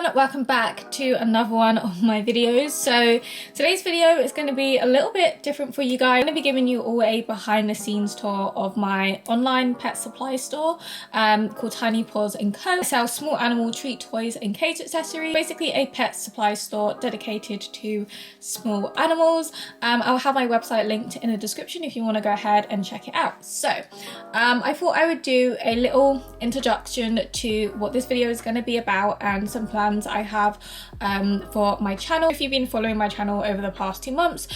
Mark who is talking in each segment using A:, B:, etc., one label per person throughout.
A: everyone, welcome back to another one of my videos. So today's video is going to be a little bit different for you guys. I'm going to be giving you all a behind the scenes tour of my online pet supply store called Tinypaws Co. I sell small animal treat toys and cage accessories, basically a pet supply store dedicated to small animals. I'll have my website linked in the description if you want to go ahead and check it out. So I thought I would do a little introduction to what this video is going to be about and some plans I have for my channel. If you've been following my channel over the past 2 months,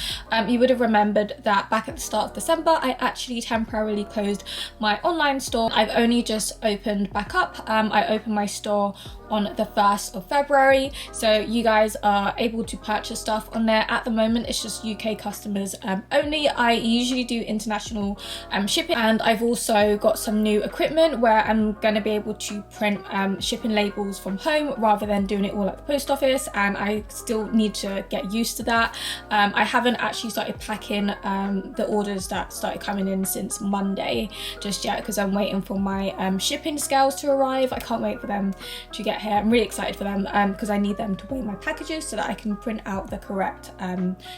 A: you would have remembered that back at the start of December I actually temporarily closed my online store. I've only just opened back up. I opened my store on the 1st of February, so you guys are able to purchase stuff on there. At the moment it's just UK customers only. I usually do international shipping, and I've also got some new equipment where I'm going to be able to print shipping labels from home rather than doing it all at the post office, and I still need to get used to that. I haven't actually started packing the orders that started coming in since Monday just yet because I'm waiting for my shipping scales to arrive. I can't wait for them to get here. I'm really excited for them because I need them to weigh my packages so that I can print out the correct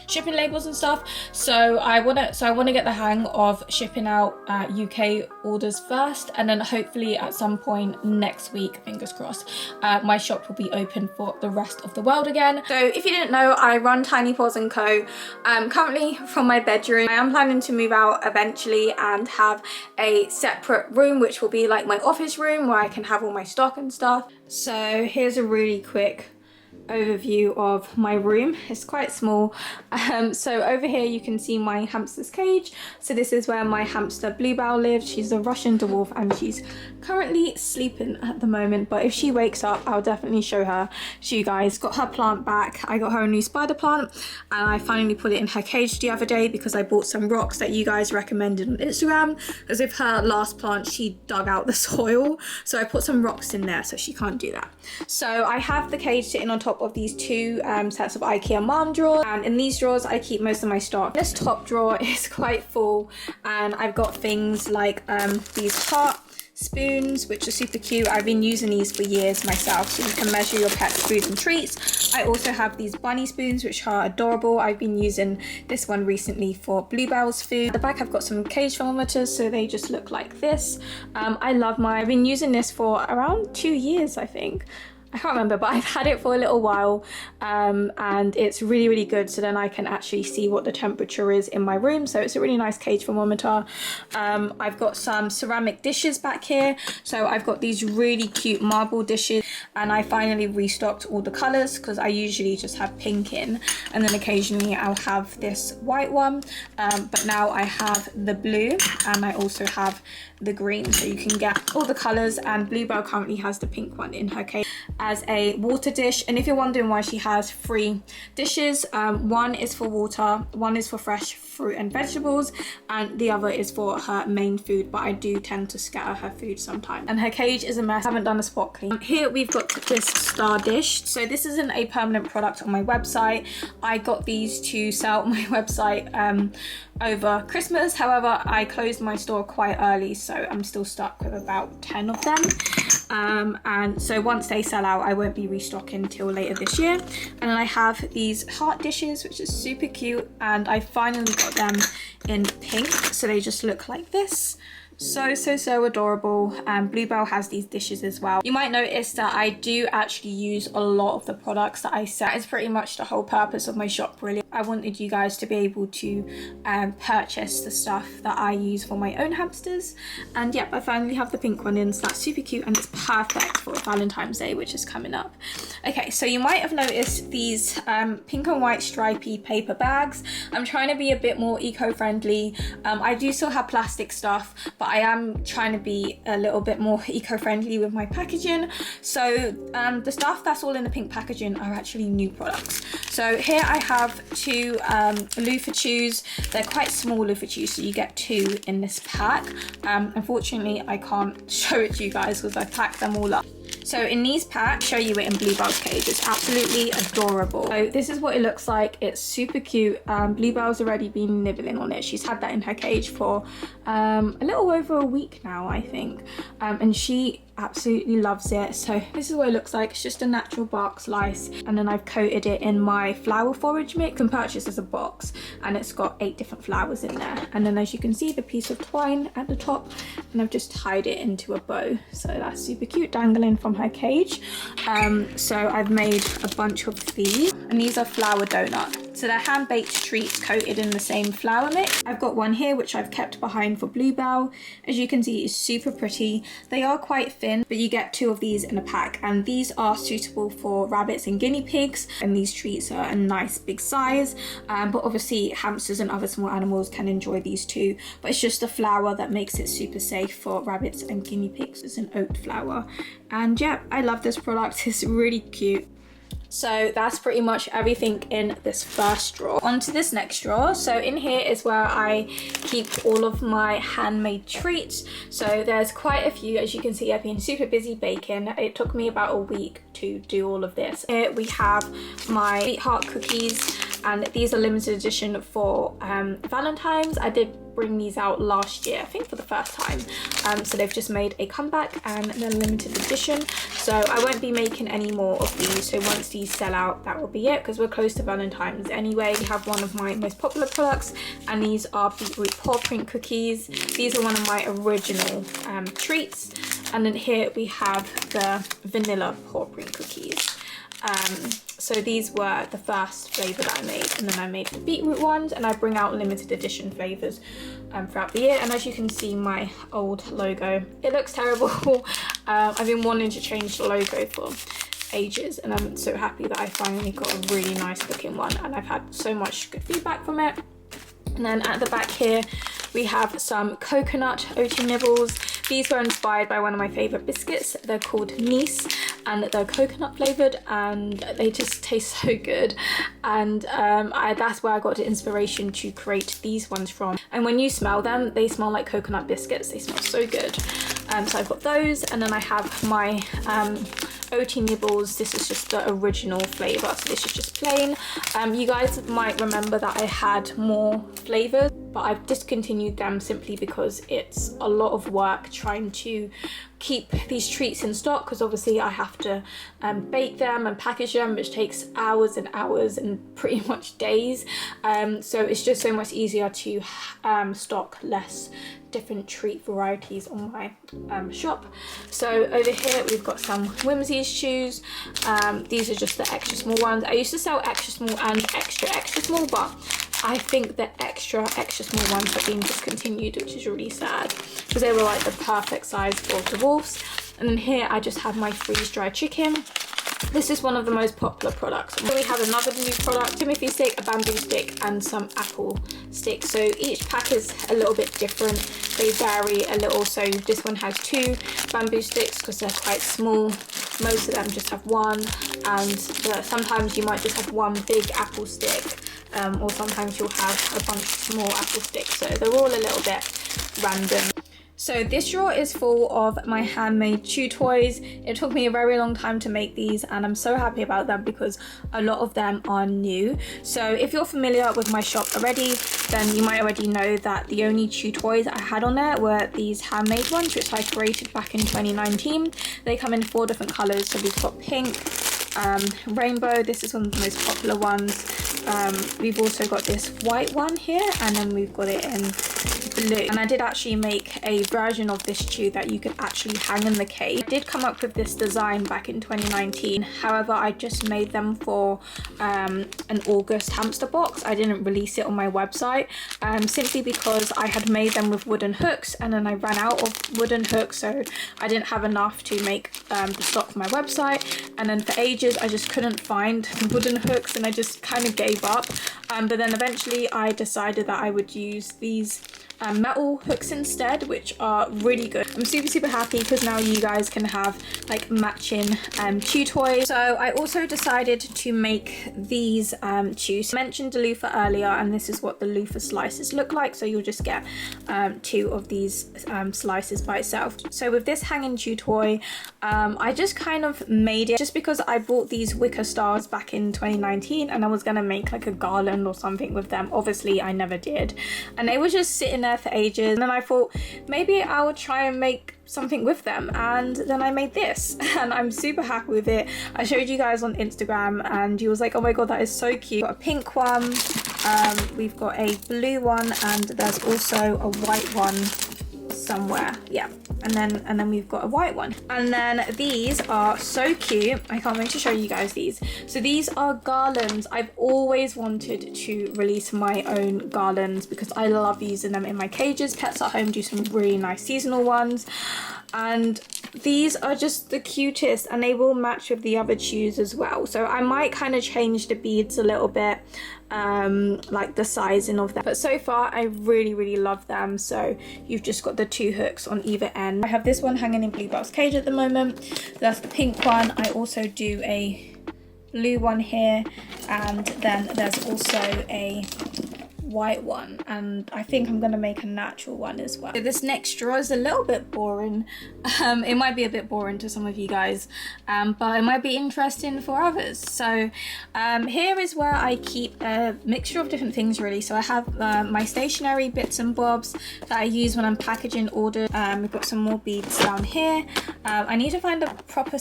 A: shipping labels and stuff. So I want to get the hang of shipping out UK orders first, and then hopefully at some point next week, fingers crossed, my shop will be open for the rest of the world again. So if you didn't know, I run Tinypaws Co. Currently from my bedroom. I am planning to move out eventually and have a separate room which will be like my office room where I can have all my stock and stuff. So here's a really quick overview of my room. It's quite small. So over here you can see my hamster's cage. So this is where my hamster Bluebell lives. She's a Russian dwarf and she's currently sleeping at the moment, but if she wakes up I'll definitely show her to you guys. Got her plant back. I got her a new spider plant and I finally put it in her cage the other day because I bought some rocks that you guys recommended on Instagram, because with her last plant she dug out the soil, so I put some rocks in there so she can't do that. So I have the cage sitting on top of these two sets of IKEA mom drawers, and in these drawers I keep most of my stock. This top drawer is quite full and I've got things like these heart spoons which are super cute. I've been using these for years myself, so you can measure your pet's food and treats. I also have these bunny spoons which are adorable. I've been using this one recently for Bluebell's food. At the back I've got some cage thermometers, so they just look like this. I love mine. I've been using this for around 2 years, I think. I can't remember, but I've had it for a little while and it's really good, so then I can actually see what the temperature is in my room. So it's a really nice cage thermometer. I've got some ceramic dishes back here. So I've got these really cute marble dishes, and I finally restocked all the colors because I usually just have pink in, and then occasionally I'll have this white one, but now I have the blue and I also have the green, so you can get all the colors. And Bluebell currently has the pink one in her cage as a water dish. And if you're wondering why she has 3 dishes, one is for water, one is for fresh fruit and vegetables, and the other is for her main food, but I do tend to scatter her food sometimes. And her cage is a mess. I haven't done a spot clean. Here we've got this star dish. So this isn't a permanent product on my website. I got these to sell on my website over Christmas. However, I closed my store quite early, so I'm still stuck with about 10 of them. And so once they sell out, I won't be restocking until later this year. And then I have these heart dishes, which is super cute, and I finally got them in pink, so they just look like this. So adorable. Bluebell has these dishes as well. You might notice that I do actually use a lot of the products that I sell. That is pretty much the whole purpose of my shop, really. I wanted you guys to be able to purchase the stuff that I use for my own hamsters, and yep, I finally have the pink one in, so that's super cute and it's perfect for Valentine's Day, which is coming up. Okay, so you might have noticed these pink and white stripy paper bags. I'm trying to be a bit more eco-friendly. I do still have plastic stuff, but I am trying to be a little bit more eco-friendly with my packaging. So the stuff that's all in the pink packaging are actually new products. So here I have 2 loofah chews. They're quite small loofah chews, so you get 2 in this pack. Unfortunately I can't show it to you guys because I packed them all up. So in these packs, show you it in Bluebell's cage. It's absolutely adorable. So this is what it looks like. It's super cute. Bluebell's already been nibbling on it. She's had that in her cage for a little over a week now, I think. And she absolutely loves it. So this is what it looks like. It's just a natural bark slice, and then I've coated it in my flower forage mix. You can purchase as a box, and it's got 8 different flowers in there. And then as you can see, the piece of twine at the top, and I've just tied it into a bow. So that's super cute, dangling from her cage. So I've made a bunch of these, and these are flower donut. So they're hand-baked treats coated in the same flour mix. I've got one here which I've kept behind for Bluebell. As you can see, it's super pretty. They are quite thin, but you get 2 of these in a pack, and these are suitable for rabbits and guinea pigs, and these treats are a nice big size. But obviously hamsters and other small animals can enjoy these too, but it's just the flour that makes it super safe for rabbits and guinea pigs. It's an oat flour, and yeah, I love this product. It's really cute. So that's pretty much everything in this first drawer. On to this next drawer. So in here is where I keep all of my handmade treats. So there's quite a few. As you can see, I've been super busy baking. It took me about a week to do all of this. Here we have my sweetheart cookies, and these are limited edition for Valentine's. I did bring these out last year, I think for the first time. So they've just made a comeback, and they're limited edition. So I won't be making any more of these. So once these sell out, that will be it, because we're close to Valentine's anyway. We have one of my most popular products, and these are beetroot paw print cookies. These are one of my original treats. And then here we have the vanilla paw print cookies. So these were the first flavour that I made, and then I made the beetroot ones, and I bring out limited edition flavours throughout the year. And as you can see, my old logo, it looks terrible. I've been wanting to change the logo for ages, and I'm so happy that I finally got a really nice looking one, and I've had so much good feedback from it. And then at the back here we have some coconut oaty nibbles. These were inspired by one of my favourite biscuits. They're called Nice, and they're coconut flavoured, and they just taste so good. And that's where I got the inspiration to create these ones from. And when you smell them, they smell like coconut biscuits. They smell so good. So I've got those, and then I have my oaty nibbles. This is just the original flavour, so this is just plain. You guys might remember that I had more flavours, but I've discontinued them simply because it's a lot of work trying to keep these treats in stock, because obviously I have to bake them and package them, which takes hours and hours and pretty much days. So it's just so much easier to stock less different treat varieties on my shop. So over here we've got some Whimsy's shoes. These are just the extra small ones. I used to sell extra small and extra small, but I think the extra small ones have been discontinued, which is really sad, because they were like the perfect size for dwarfs. And then here I just have my freeze-dried chicken. This is one of the most popular products. Then we have another new product, Timothy stick, a bamboo stick, and some apple sticks. So each pack is a little bit different. They vary a little. So this one has 2 bamboo sticks because they're quite small. Most of them just have 1, and sometimes you might just have 1 big apple stick, or sometimes you'll have a bunch of small apple sticks. So they're all a little bit random. So this drawer is full of my handmade chew toys. It took me a very long time to make these, and I'm so happy about them because a lot of them are new. So if you're familiar with my shop already, then you might already know that the only chew toys I had on there were these handmade ones, which I created back in 2019. They come in 4 different colours. So we've got pink, rainbow, this is one of the most popular ones. We've also got this white one here, and then we've got it in blue. And I did actually make a version of this chew that you could actually hang in the cage. I did come up with this design back in 2019. However, I just made them for an August hamster box. I didn't release it on my website simply because I had made them with wooden hooks, and then I ran out of wooden hooks, so I didn't have enough to make the stock for my website. And then for ages I just couldn't find wooden hooks, and I just kind of gave up. But then eventually I decided that I would use these metal hooks instead, which are really good. I'm super happy because now you guys can have like matching chew toys. So I also decided to make these chews. I mentioned the loofah earlier, and this is what the loofah slices look like. So you'll just get 2 of these slices by itself. So with this hanging chew toy, I just kind of made it just because I bought these wicker stars back in 2019, and I was gonna make like a garland or something with them. Obviously I never did, and they were just sitting there there for ages, and then I thought maybe I would try and make something with them, and then I made this and I'm super happy with it. I showed you guys on Instagram and you was like, oh my god, that is so cute. We've got a pink one, we've got a blue one, and there's also a white one somewhere, yeah, and then we've got a white one. And then these are so cute, I can't wait to show you guys these. So these are garlands. I've always wanted to release my own garlands because I love using them in my cages. Pets at Home do some really nice seasonal ones, and these are just the cutest, and they will match with the other chews as well. So I might kind of change the beads a little bit, like the sizing of them, but so far I really love them. So you've just got the 2 hooks on either end. I have this one hanging in Bluebell's cage at the moment. That's the pink one. I also do a blue one here, and then there's also a white one, and I think I'm gonna make a natural one as well. So this next drawer is a little bit boring. It might be a bit boring to some of you guys, but it might be interesting for others. So here is where I keep a mixture of different things really. So I have my stationery bits and bobs that I use when I'm packaging orders. We've got some more beads down here. I need to find a proper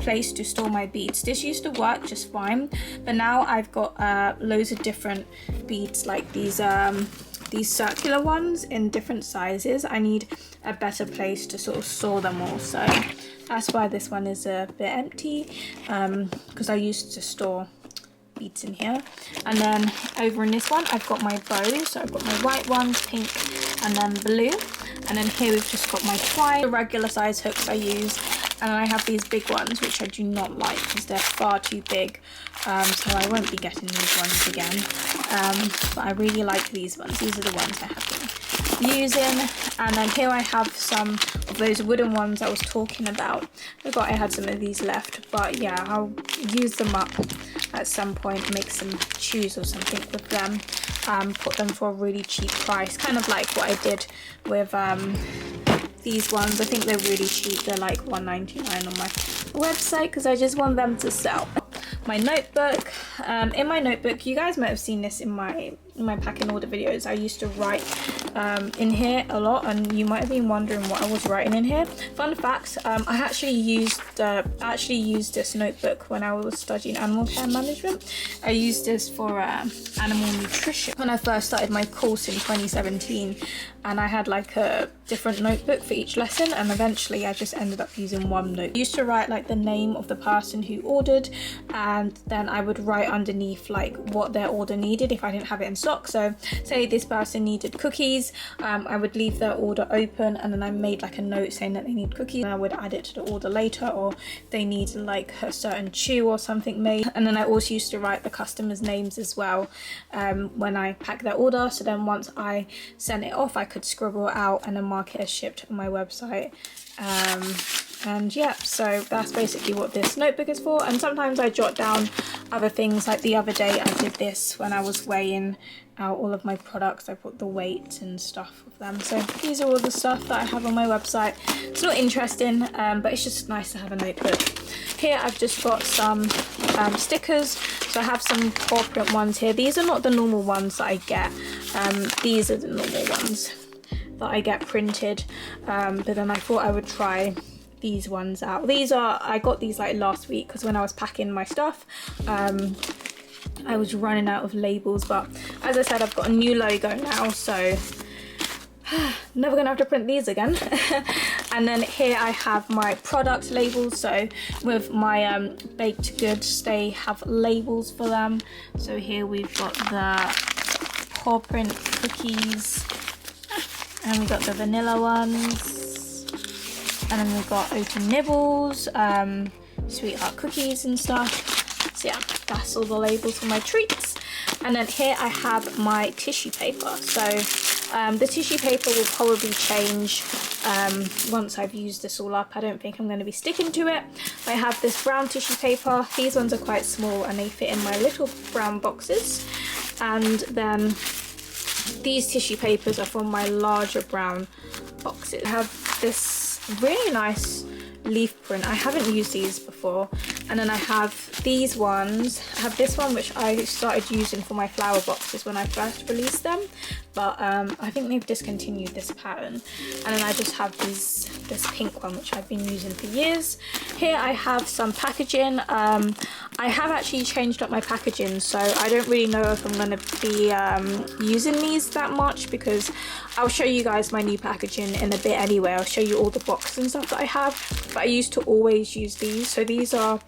A: place to store my beads. This used to work just fine, but now I've got loads of different beads like these circular ones in different sizes. I need a better place to sort of store them all, so that's why this one is a bit empty, because I used to store beads in here. And then over in this one I've got my bows, so I've got my white ones, pink and then blue, and then here we've just got my twine, the regular size hooks I use, and I have these big ones which I do not like because they're far too big, so I won't be getting these ones again, but I really like these ones. These are the ones I have been using. And then here I have some of those wooden ones I was talking about. I forgot I had some of these left, but yeah, I'll use them up at some point, make some chews or something with them, put them for a really cheap price, kind of like what I did with these ones. I think they're really cheap. They're like $1.99 on my website because I just want them to sell. My notebook. In my notebook, you guys might have seen this in my packing order videos. I used to write in here a lot, and you might have been wondering what I was writing in here. Fun fact, I actually used this notebook when I was studying animal care management. I used this for animal nutrition when I first started my course in 2017, and I had like a different notebook for each lesson, and eventually I just ended up using one note. I used to write like the name of the person who ordered, and then I would write underneath like what their order needed if I didn't have it in stock. So say this person needed cookies, I would leave their order open, and then I made like a note saying that they need cookies, and I would add it to the order later, or they need like a certain chew or something made. And then I also used to write the customers' names as well when I packed their order, so then once I sent it off I could scribble it out and then mark it as shipped on my website. And yeah, so that's basically what this notebook is for. And sometimes I jot down other things, like the other day I did this when I was weighing out all of my products. I put the weight and stuff of them. So these are all the stuff that I have on my website. It's not interesting, but it's just nice to have a notebook. Here I've just got some stickers. So I have some paw print ones here. These are not the normal ones that I get. These are the normal ones that I get printed, but then I thought I would try these ones out. I got these like last week because when I was packing my stuff I was running out of labels, but as I said, I've got a new logo now, so never gonna have to print these again. And then here I have my product labels. So with my baked goods, they have labels for them. So here we've got the paw print cookies, and we've got the vanilla ones, and then we've got open nibbles, sweetheart cookies and stuff. So yeah, that's all the labels for my treats. And then here I have my tissue paper. So the tissue paper will probably change once I've used this all up. I don't think I'm going to be sticking to it. I have this brown tissue paper. These ones are quite small and they fit in my little brown boxes. And then these tissue papers are from my larger brown boxes. I have this really nice leaf print. I haven't used these before. And then I have these ones. I have this one which I started using for my flower boxes when I first released them. but I think they've discontinued this pattern. And then I just have this pink one, which I've been using for years. Here I have some packaging. I have actually changed up my packaging, so I don't really know if I'm going to be using these that much, because I'll show you guys my new packaging in a bit anyway. I'll show you all the boxes and stuff that I have, but I used to always use these. So these are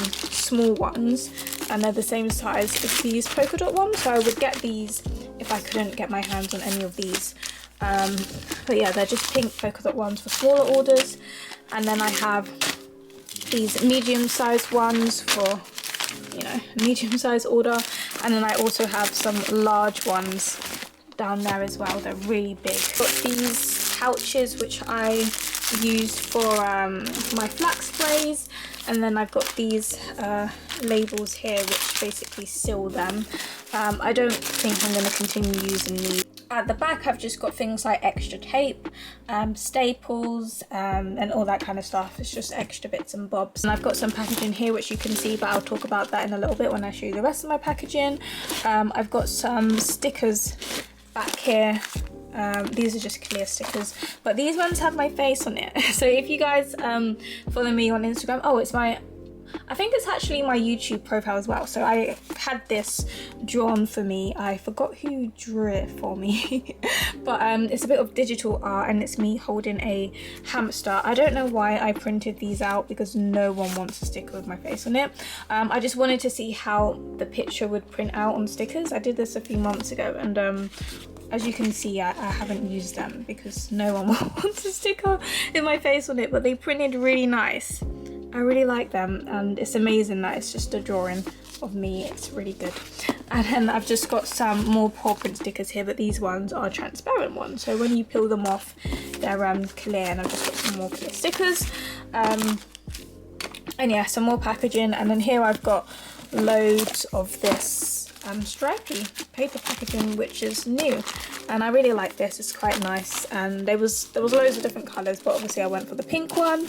A: small ones, and they're the same size as these polka dot ones, so I would get these if I couldn't get my hands on any of these. But yeah, they're just pink polka dot ones for smaller orders. And then I have these medium-sized ones for, you know, medium-sized order. And then I also have some large ones down there as well. They're really big. Got these pouches which I use for my flax sprays, and then I've got these labels here which basically seal them. I don't think I'm going to continue using these. At the back I've just got things like extra tape, staples, and all that kind of stuff. It's just extra bits and bobs. And I've got some packaging here which you can see, but I'll talk about that in a little bit when I show you the rest of my packaging. I've got some stickers back here. These are just clear stickers, but these ones have my face on it. So if you guys follow me on Instagram, oh, it's my, I think it's actually my YouTube profile as well. So I had this drawn for me. I forgot who drew it for me, but it's a bit of digital art, and it's me holding a hamster. I don't know why I printed these out, because no one wants a sticker with my face on it. I just wanted to see how the picture would print out on stickers. I did this a few months ago, and as you can see, I haven't used them because no one wants a sticker with my face on it, but they printed really nice. I really like them, and it's amazing that it's just a drawing of me. It's really good. And then I've just got some more paw print stickers here, but these ones are transparent ones, so when you peel them off, they're clear. And I've just got some more clear stickers. And yeah, some more packaging. And then here I've got loads of this stripy paper packaging, which is new, and I really like this. It's quite nice, and there was loads of different colors, but obviously I went for the pink one.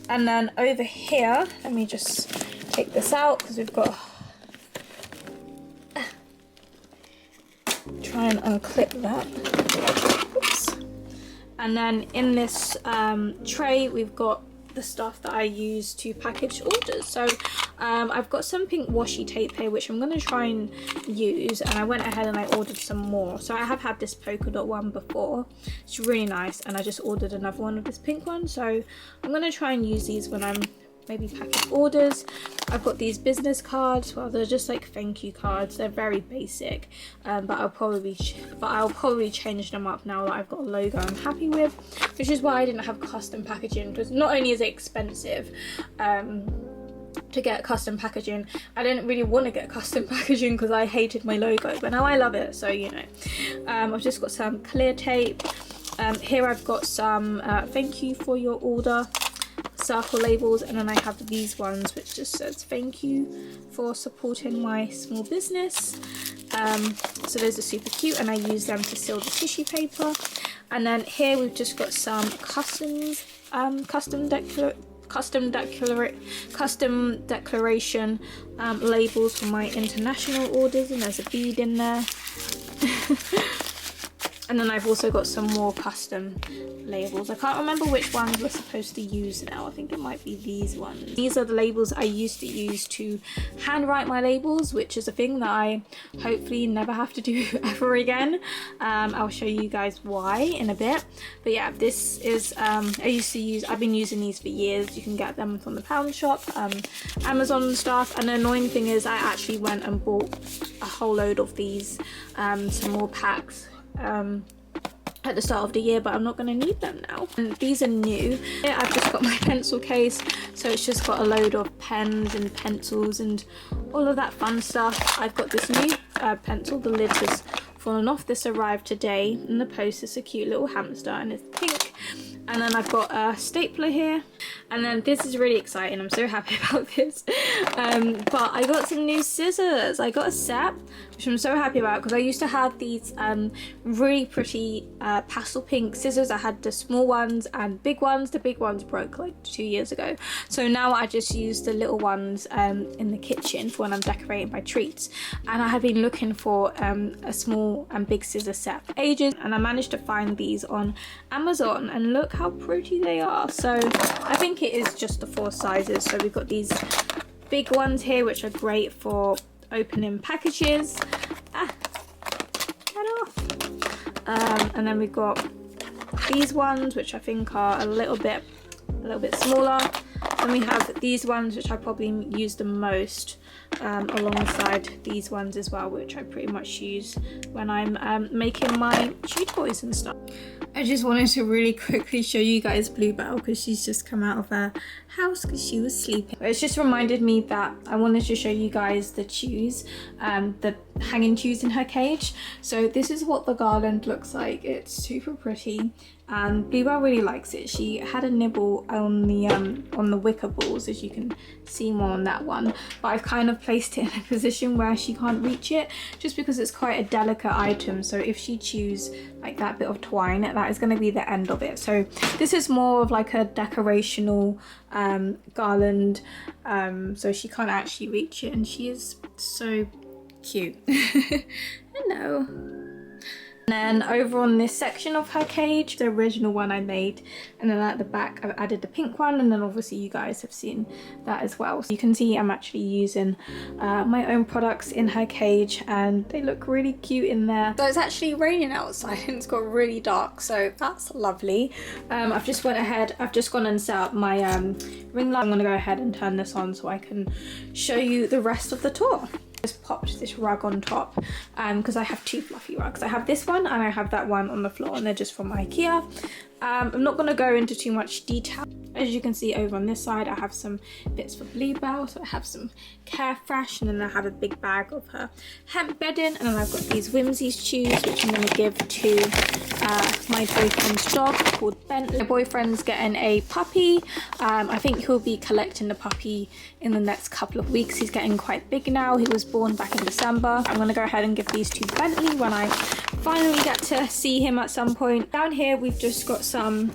A: And then over here, let me just take this out because we've got, try and unclip that. Oops. And then in this tray we've got the stuff that I use to package orders. So I've got some pink washi tape here which I'm going to try and use, and I went ahead and I ordered some more. So I have had this polka dot one before, it's really nice, and I just ordered another one of this pink one, so I'm going to try and use these when I'm maybe package orders. I've got these business cards. Well, they're just like thank you cards. They're very basic, but I'll probably change them up now that I've got a logo I'm happy with, which is why I didn't have custom packaging, because not only is it expensive to get custom packaging, I didn't really want to get custom packaging because I hated my logo, but now I love it, so you know. I've just got some clear tape. Here I've got some thank you for your order circle labels, and then I have these ones which just says thank you for supporting my small business. So those are super cute, and I use them to seal the tissue paper. And then here we've just got some custom declaration labels for my international orders, and there's a bead in there. And then I've also got some more custom labels. I can't remember which ones we're supposed to use now. I think it might be these ones. These are the labels I used to use to handwrite my labels, which is a thing that I hopefully never have to do ever again. I'll show you guys why in a bit. But yeah, this is I've been using these for years. You can get them from the pound shop, Amazon and stuff. And the annoying thing is I actually went and bought a whole load of these, some more packs at the start of the year, but I'm not going to need them now. And these are new. Here I've just got my pencil case, so it's just got a load of pens and pencils and all of that fun stuff. I've got this new pencil. The lid has fallen off. This arrived today in the post. It's a cute little hamster, and it's pink. And then I've got a stapler here. And then this is really exciting. I'm so happy about this. But I got some new scissors. I got a set, which I'm so happy about, because I used to have these really pretty pastel pink scissors. I had the small ones and big ones. The big ones broke like 2 years ago. So now I just use the little ones in the kitchen for when I'm decorating my treats. And I had been looking for a small and big scissor set for ages, and I managed to find these on Amazon, and look how pretty they are. So I think it is just the 4 sizes. So we've got these big ones here, which are great for opening packages. Get off. And then we've got these ones, which I think are a little bit smaller. And we have these ones, which I probably use the most, alongside these ones as well, which I pretty much use when I'm making my chew toys and stuff. I just wanted to really quickly show you guys Bluebell, because she's just come out of her house because she was sleeping. It's just reminded me that I wanted to show you guys the chews, the hanging chews in her cage. So this is what the garland looks like. It's super pretty, and Bluebell really likes it. She had a nibble on the wicker balls, as you can see more on that one, but I've kind of placed it in a position where she can't reach it, just because it's quite a delicate item. So if she chews like that bit of twine, that is going to be the end of it. So this is more of like a decorational garland, so she can't actually reach it, and she is so cute. Hello. And then over on this section of her cage, the original one I made, and then at the back I've added the pink one, and then obviously you guys have seen that as well. So you can see I'm actually using my own products in her cage, and they look really cute in there. So it's actually raining outside and it's got really dark, so that's lovely. I've just gone and set up my ring light. I'm gonna go ahead and turn this on so I can show you the rest of the tour. Just popped this rug on top because I have 2 fluffy rugs. I have this one and I have that one on the floor, and they're just from IKEA. I'm not going to go into too much detail. As you can see over on this side, I have some bits for Bluebell. So I have some Carefresh, and then I have a big bag of her hemp bedding, and then I've got these Whimsies chews, which I'm going to give to my boyfriend's dog called Bentley. My boyfriend's getting a puppy. I think he'll be collecting the puppy in the next couple of weeks. He's getting quite big now. He was born back in December. I'm going to go ahead and give these to Bentley when I finally get to see him at some point. Down here we've just got some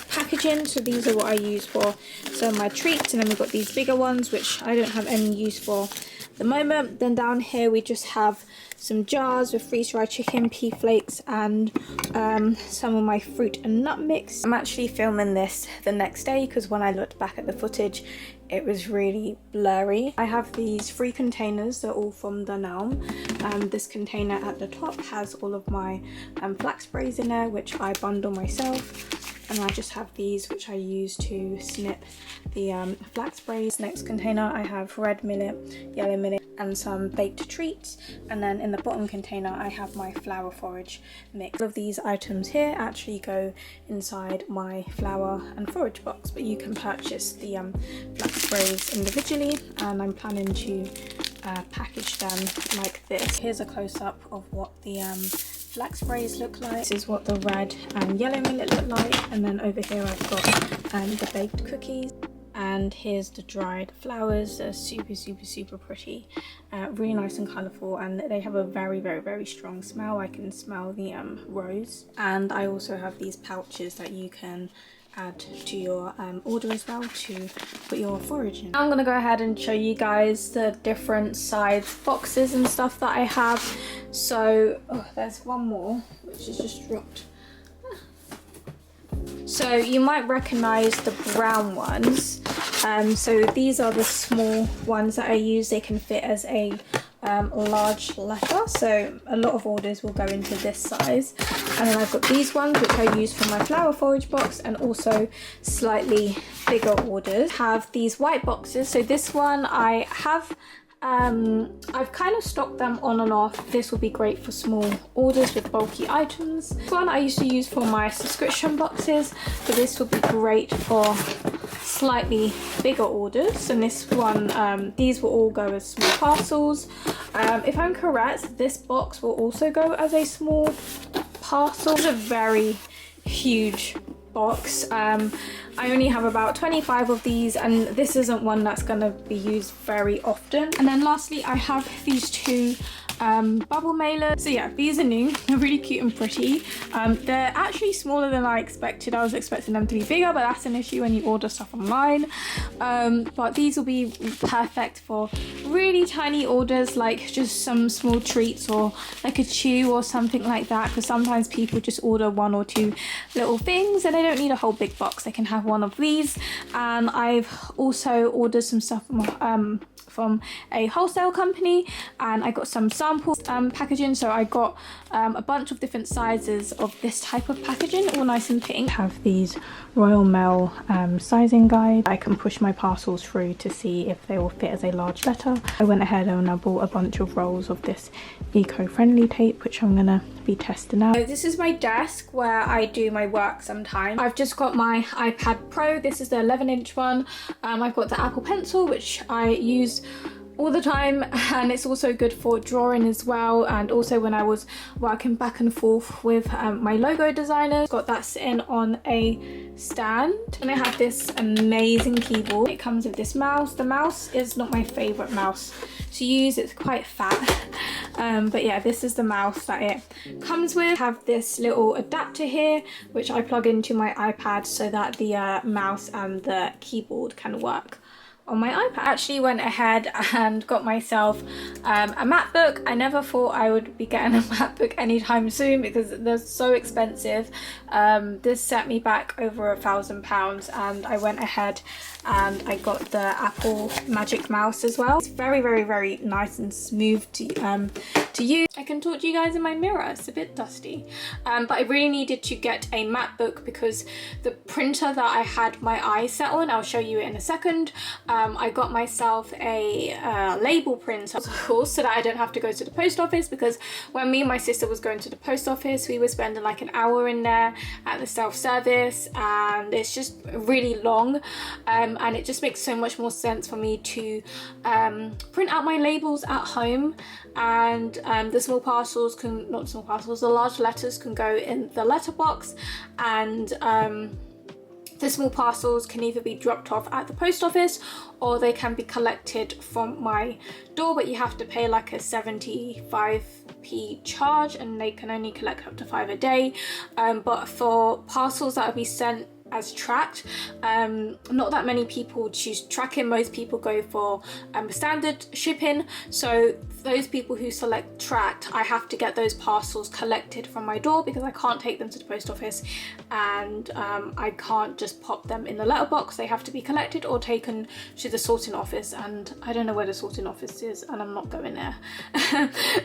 A: packaging. So these are what I use for some of my treats, and then we've got these bigger ones which I don't have any use for at the moment. Then down here we just have some jars with freeze-dried chicken, pea flakes, and some of my fruit and nut mix. I'm actually filming this the next day because when I looked back at the footage it was really blurry. I have these 3 containers, they're all from Dunelm. This container at the top has all of my flax sprays in there, which I bundle myself, and I just have these which I use to snip the flax sprays. Next container I have red millet, yellow millet, and some baked treats, and then in the bottom container I have my flour forage mix. All of these items here actually go inside my flour and forage box, but you can purchase the flax sprays individually, and I'm planning to package them like this. Here's a close-up of what the flax sprays look like. This is what the red and yellow millet look like, and then over here I've got the baked cookies. And here's the dried flowers. They're super pretty, really nice and colourful, and they have a very strong smell. I can smell the rose. And I also have these pouches that you can add to your order as well to put your forage in. I'm gonna go ahead and show you guys the different size boxes and stuff that I have. So there's one more which is just dropped. So you might recognize the brown ones. So these are the small ones that I use. They can fit as a large letter, so a lot of orders will go into this size. And then I've got these ones which I use for my flour forage box, and also slightly bigger orders. Have these white boxes. So this one I have I've kind of stocked them on and off. This will be great for small orders with bulky items. This one I used to use for my subscription boxes, but this will be great for slightly bigger orders. And this one, these will all go as small parcels. If I'm correct, this box will also go as a small parcel. It's a very huge box. I only have about 25 of these, and this isn't one that's going to be used very often. And then lastly, I have these two bubble mailers. So yeah, these are new. They're really cute and pretty. They're actually smaller than I expected. I was expecting them to be bigger, but that's an issue when you order stuff online. But these will be perfect for really tiny orders, like just some small treats or like a chew or something like that, because sometimes people just order one or two little things and they don't need a whole big box. They can have one of these. And I've also ordered some stuff from a wholesale company, and I got some sample packaging. So I got a bunch of different sizes of this type of packaging, all nice and pink. I have these Royal Mail sizing guide. I can push my parcels through to see if they will fit as a large letter. I went ahead and I bought a bunch of rolls of this eco-friendly tape, which I'm gonna be testing out. So this is my desk where I do my work sometimes. I've just got my iPad Pro. This is the 11-inch one. I've got the Apple Pencil, which I use all the time, and it's also good for drawing as well, and also when I was working back and forth with my logo designer. Got that sitting on a stand, and I have this amazing keyboard. It comes with this mouse. The mouse is not my favorite mouse to use, it's quite fat, but yeah, this is the mouse that it comes with. I have this little adapter here which I plug into my iPad so that the mouse and the keyboard can work on my iPad. I actually went ahead and got myself a MacBook. I never thought I would be getting a MacBook anytime soon because they're so expensive. This set me back over £1,000, and I went ahead and I got the Apple Magic Mouse as well. It's very, very, very nice and smooth to use. I can talk to you guys in my mirror. It's a bit dusty, but I really needed to get a MacBook because the printer that I had my eye set on, I'll show you it in a second. I got myself a label printer, of course, so that I don't have to go to the post office, because when me and my sister was going to the post office, we were spending like an hour in there at the self-service, and it's just really long, and it just makes so much more sense for me to print out my labels at home, and the small parcels can, not small parcels, the large letters can go in the letterbox, and the small parcels can either be dropped off at the post office or they can be collected from my door, but you have to pay like a 75p charge, and they can only collect up to 5 a day. But for parcels that will be sent as tracked, not that many people choose tracking. Most people go for standard shipping, so those people who select tracked, I have to get those parcels collected from my door because I can't take them to the post office, and I can't just pop them in the letterbox. They have to be collected or taken to the sorting office, and I don't know where the sorting office is, and I'm not going there.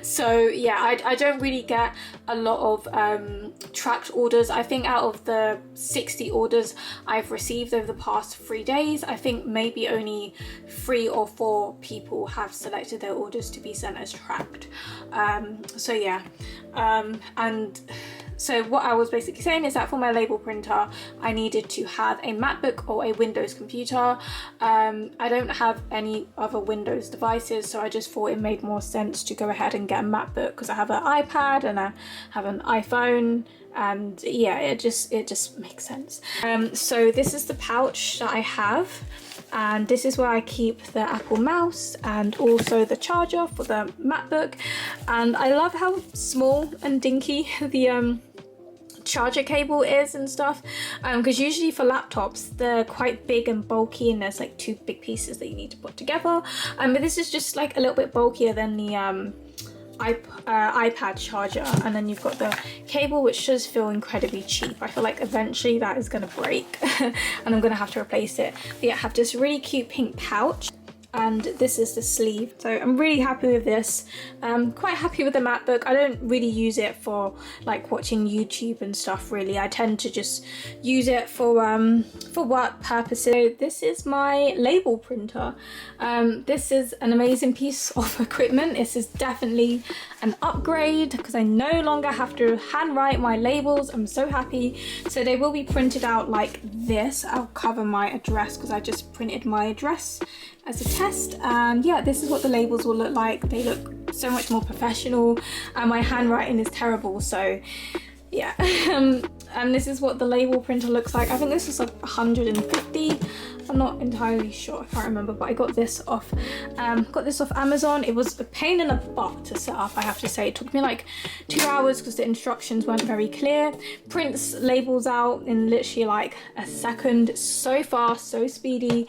A: So yeah, I don't really get a lot of tracked orders. I think out of the 60 orders I've received over the past 3 days, I think maybe only 3 or 4 people have selected their orders to be sent as tracked. So yeah, and so what I was basically saying is that for my label printer, I needed to have a MacBook or a Windows computer. I don't have any other Windows devices, so I just thought it made more sense to go ahead and get a MacBook because I have an iPad and I have an iPhone, and yeah, it just makes sense. So this is the pouch that I have, and this is where I keep the Apple mouse and also the charger for the MacBook. And I love how small and dinky the charger cable is and stuff, because usually for laptops they're quite big and bulky, and there's like 2 big pieces that you need to put together, but this is just like a little bit bulkier than the iPad charger. And then you've got the cable, which does feel incredibly cheap. I feel like eventually that is going to break and I'm going to have to replace it. But yeah, I have this really cute pink pouch, and this is the sleeve. So I'm really happy with this. Quite happy with the MacBook. I don't really use it for like watching YouTube and stuff really. I tend to just use it for work purposes. So this is my label printer. This is an amazing piece of equipment. This is definitely an upgrade because I no longer have to handwrite my labels. I'm so happy. So they will be printed out like this. I'll cover my address because I just printed my address as a test, and yeah, this is what the labels will look like. They look so much more professional, and my handwriting is terrible, so yeah. And this is what the label printer looks like. I think this is like 150. I'm not entirely sure, I can't remember, but I got this off Amazon. It was a pain in the butt to set up, I have to say. It took me like 2 hours because the instructions weren't very clear. Prints labels out in literally like a second. So fast, so speedy.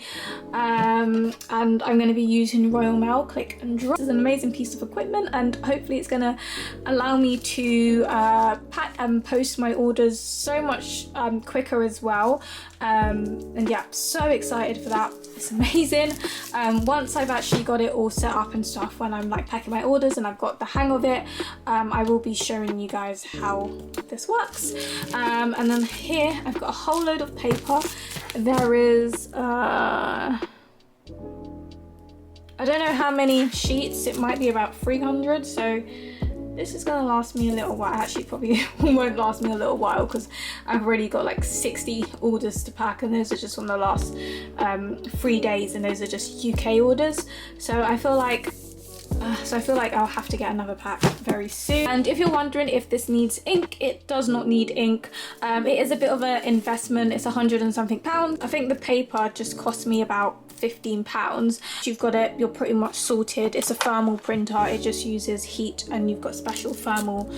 A: And I'm going to be using Royal Mail Click and Drop. This is an amazing piece of equipment, and hopefully it's going to allow me to pack and post my orders so much quicker as well. And yeah, so excited for that. It's amazing. Once I've actually got it all set up and stuff, when I'm like packing my orders and I've got the hang of it, I will be showing you guys how this works. And then here I've got a whole load of paper. There is I don't know how many sheets, it might be about 300, so this is gonna last me a little while. Actually, probably won't last me a little while because I've already got like 60 orders to pack, and those are just on the last 3 days, and those are just UK orders. So I feel like I'll have to get another pack very soon. And if you're wondering if this needs ink, it does not need ink. It is a bit of an investment. It's 100 and something pounds. I think the paper just cost me about £15. You've got it, you're pretty much sorted. It's a thermal printer, it just uses heat, and you've got special thermal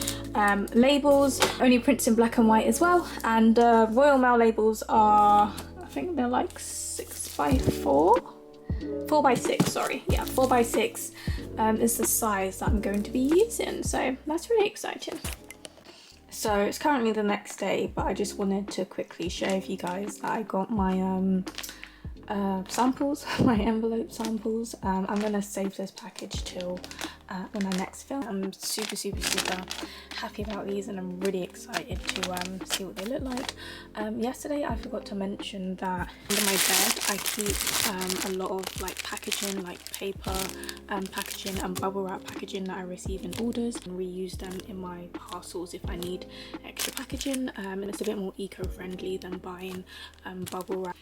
A: labels. Only prints in black and white as well. And Royal Mail labels are, I think they're like 4x6, sorry. Yeah, 4x6 is the size that I'm going to be using. So that's really exciting. So it's currently the next day, but I just wanted to quickly share with you guys that I got my samples, my envelope samples. I'm gonna save this package till when I next film. I'm super happy about these, and I'm really excited to see what they look like. Yesterday I forgot to mention that under my bed I keep a lot of like packaging, like paper packaging and bubble wrap packaging that I receive in orders, and reuse them in my parcels if I need extra packaging, and it's a bit more eco-friendly than buying bubble wrap.